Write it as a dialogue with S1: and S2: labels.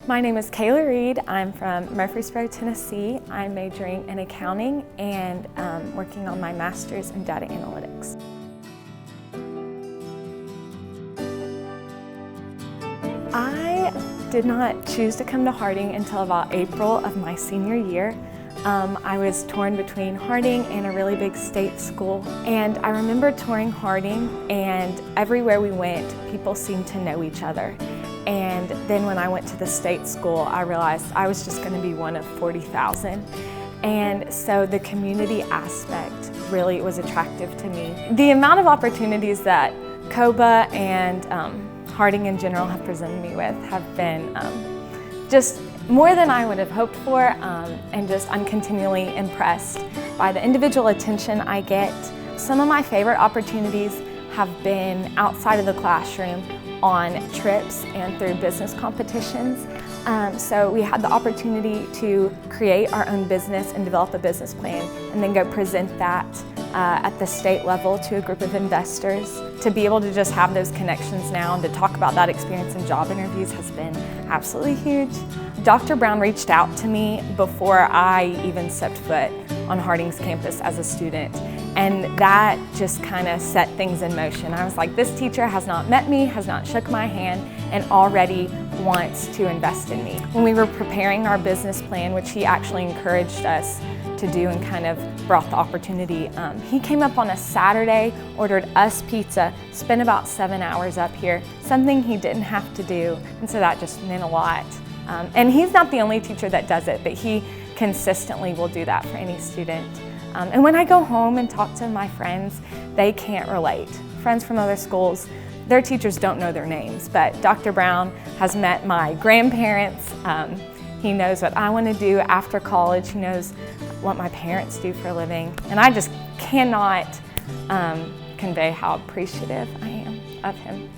S1: My name is Kayla Reed. I'm from Murfreesboro, Tennessee. I'm majoring in accounting and working on my master's in data analytics. I did not choose to come to Harding until about April of my senior year. I was torn between Harding and a really big state school, and I remember touring Harding, and everywhere we went, people seemed to know each other. And then when I went to the state school, I realized I was just going to be one of 40,000. And so the community aspect really was attractive to me. The amount of opportunities that COBA and Harding in general have presented me with have been just more than I would have hoped for, and just I'm continually impressed by the individual attention I get. Some of my favorite opportunities have been outside of the classroom on trips and through business competitions. So we had the opportunity to create our own business and develop a business plan and then go present that at the state level to a group of investors. To be able to just have those connections now and to talk about that experience in job interviews has been absolutely huge. Dr. Brown reached out to me before I even stepped foot on Harding's campus as a student, and that just kind of set things in motion. I was like, this teacher has not met me, has not shook my hand, and already wants to invest in me. When we were preparing our business plan, which he actually encouraged us to do and kind of brought the opportunity, he came up on a Saturday, ordered us pizza, spent about 7 hours up here, something he didn't have to do, and so that just meant a lot. And he's not the only teacher that does it, but he consistently will do that for any student. And when I go home and talk to my friends, they can't relate. Friends from other schools, their teachers don't know their names, but Dr. Brown has met my grandparents. He knows what I want to do after college. He knows what my parents do for a living. And I just cannot convey how appreciative I am of him.